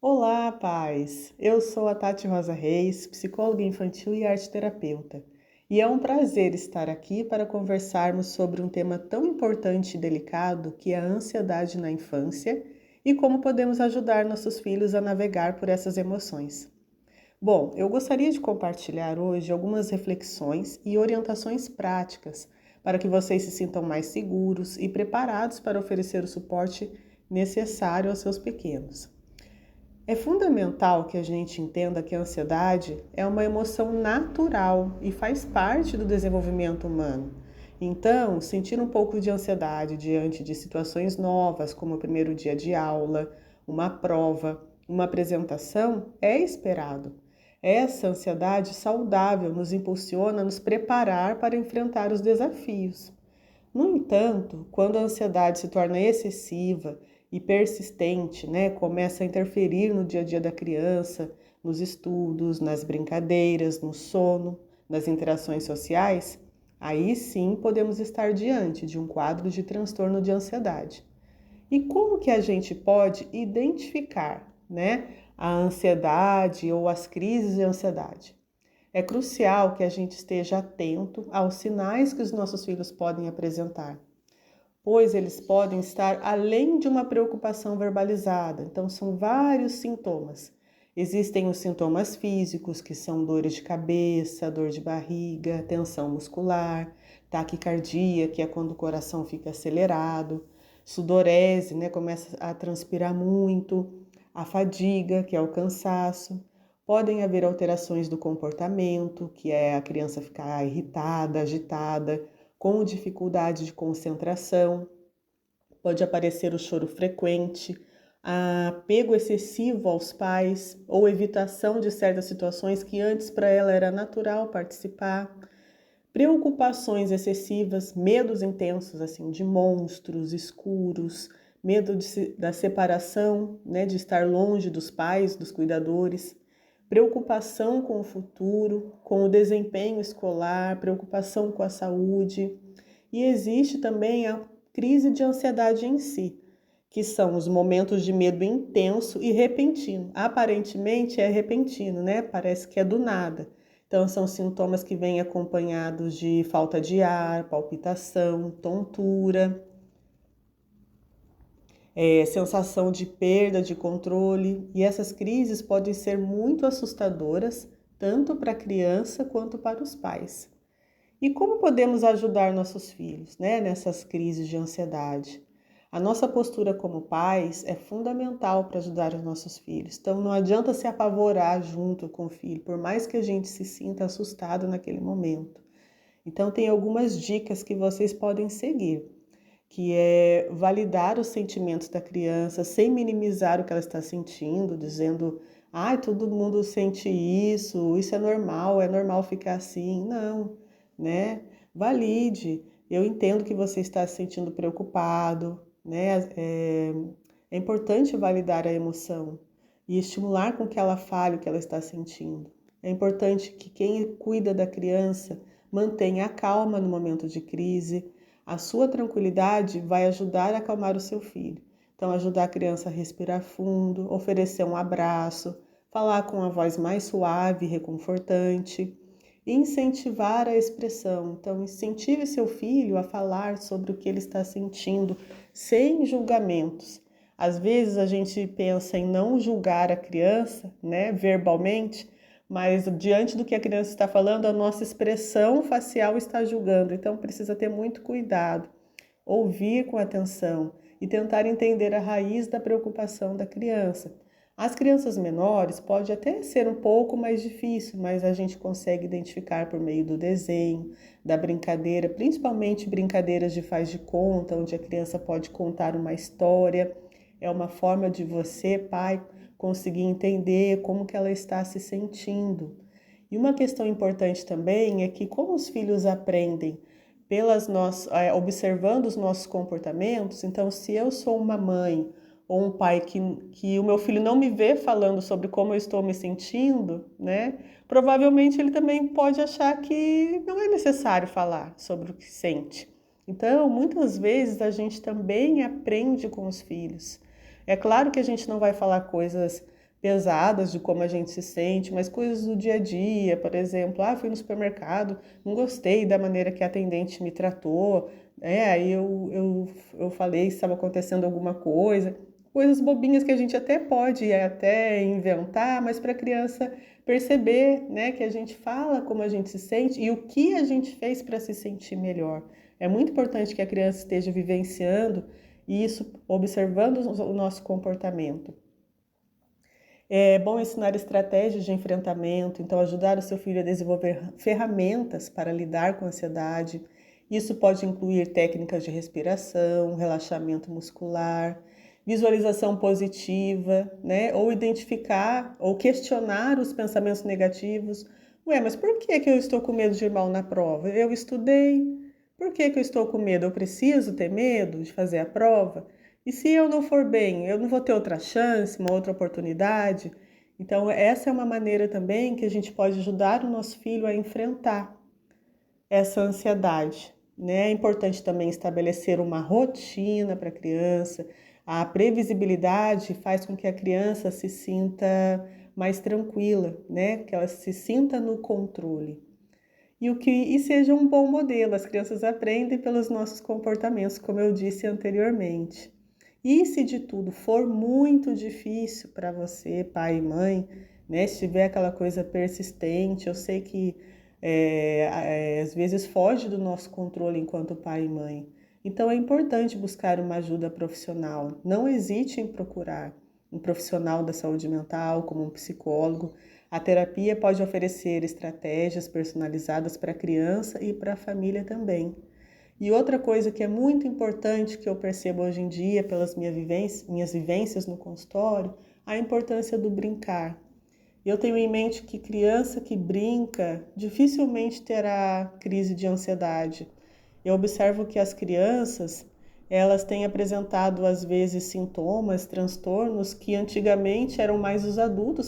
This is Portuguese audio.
Olá, pais! Eu sou a Tati Rosa Reis, psicóloga infantil e arteterapeuta. E é um prazer estar aqui para conversarmos sobre um tema tão importante e delicado que é a ansiedade na infância e como podemos ajudar nossos filhos a navegar por essas emoções. Bom, eu gostaria de compartilhar hoje algumas reflexões e orientações práticas para que vocês se sintam mais seguros e preparados para oferecer o suporte necessário aos seus pequenos. É fundamental que a gente entenda que a ansiedade é uma emoção natural e faz parte do desenvolvimento humano. Então, sentir um pouco de ansiedade diante de situações novas, como o primeiro dia de aula, uma prova, uma apresentação, é esperado. Essa ansiedade saudável nos impulsiona a nos preparar para enfrentar os desafios. No entanto, quando a ansiedade se torna excessiva e persistente, começa a interferir no dia a dia da criança, nos estudos, nas brincadeiras, no sono, nas interações sociais, aí sim podemos estar diante de um quadro de transtorno de ansiedade. E como que a gente pode identificar, a ansiedade ou as crises de ansiedade? É crucial que a gente esteja atento aos sinais que os nossos filhos podem apresentar, pois eles podem estar além de uma preocupação verbalizada. Então, são vários sintomas. Existem os sintomas físicos, que são dores de cabeça, dor de barriga, tensão muscular, taquicardia, que é quando o coração fica acelerado, sudorese, começa a transpirar muito, a fadiga, que é o cansaço. Podem haver alterações do comportamento, que é a criança ficar irritada, agitada, com dificuldade de concentração. Pode aparecer o choro frequente, apego excessivo aos pais ou evitação de certas situações que antes para ela era natural participar. Preocupações excessivas, medos intensos assim de monstros escuros, medo da separação, de estar longe dos pais, dos cuidadores, preocupação com o futuro, com o desempenho escolar, preocupação com a saúde. E existe também a crise de ansiedade em si, que são os momentos de medo intenso e repentino. Aparentemente é repentino, Parece que é do nada. Então são sintomas que vêm acompanhados de falta de ar, palpitação, tontura, sensação de perda de controle. E essas crises podem ser muito assustadoras, tanto para a criança quanto para os pais. E como podemos ajudar nossos filhos, nessas crises de ansiedade? A nossa postura como pais é fundamental para ajudar os nossos filhos. Então não adianta se apavorar junto com o filho, por mais que a gente se sinta assustado naquele momento. Então tem algumas dicas que vocês podem seguir, que é validar os sentimentos da criança sem minimizar o que ela está sentindo, dizendo, todo mundo sente isso é normal ficar assim. Não, Valide. Eu entendo que você está se sentindo preocupado, É importante validar a emoção e estimular com que ela fale o que ela está sentindo. É importante que quem cuida da criança mantenha a calma no momento de crise. A sua tranquilidade vai ajudar a acalmar o seu filho. Então, ajudar a criança a respirar fundo, oferecer um abraço, falar com uma voz mais suave e reconfortante, incentivar a expressão. Então, incentive seu filho a falar sobre o que ele está sentindo, sem julgamentos. Às vezes a gente pensa em não julgar a criança, verbalmente, mas diante do que a criança está falando, a nossa expressão facial está julgando. Então, precisa ter muito cuidado, ouvir com atenção e tentar entender a raiz da preocupação da criança. As crianças menores pode até ser um pouco mais difícil, mas a gente consegue identificar por meio do desenho, da brincadeira, principalmente brincadeiras de faz de conta, onde a criança pode contar uma história. É uma forma de você, pai, conseguir entender como que ela está se sentindo. E uma questão importante também é que como os filhos aprendem observando os nossos comportamentos, então se eu sou uma mãe ou um pai que o meu filho não me vê falando sobre como eu estou me sentindo, provavelmente ele também pode achar que não é necessário falar sobre o que sente. Então, muitas vezes a gente também aprende com os filhos. É claro que a gente não vai falar coisas pesadas de como a gente se sente, mas coisas do dia a dia, por exemplo, fui no supermercado, não gostei da maneira que a atendente me tratou, aí eu falei se estava acontecendo alguma coisa, coisas bobinhas que a gente até pode até inventar, mas para a criança perceber, né, que a gente fala como a gente se sente e o que a gente fez para se sentir melhor. É muito importante que a criança esteja vivenciando isso, observando o nosso comportamento. É bom ensinar estratégias de enfrentamento, então ajudar o seu filho a desenvolver ferramentas para lidar com a ansiedade. Isso pode incluir técnicas de respiração, relaxamento muscular, visualização positiva, né? Ou identificar ou questionar os pensamentos negativos. Ué, mas por que eu estou com medo de ir mal na prova? Eu estudei. Por que eu estou com medo? Eu preciso ter medo de fazer a prova? E se eu não for bem, eu não vou ter outra chance, uma outra oportunidade? Então, essa é uma maneira também que a gente pode ajudar o nosso filho a enfrentar essa ansiedade, né? É importante também estabelecer uma rotina para a criança. A previsibilidade faz com que a criança se sinta mais tranquila, né? Que ela se sinta no controle. E seja um bom modelo. As crianças aprendem pelos nossos comportamentos, como eu disse anteriormente. E se de tudo for muito difícil para você, pai e mãe, né? Se tiver aquela coisa persistente, eu sei que às vezes foge do nosso controle enquanto pai e mãe. Então é importante buscar uma ajuda profissional. Não hesite em procurar um profissional da saúde mental, como um psicólogo. A terapia pode oferecer estratégias personalizadas para a criança e para a família também. E outra coisa que é muito importante que eu percebo hoje em dia pelas minhas vivências no consultório, a importância do brincar. Eu tenho em mente que criança que brinca dificilmente terá crise de ansiedade. Eu observo que as crianças, elas têm apresentado às vezes sintomas, transtornos que antigamente eram mais os adultos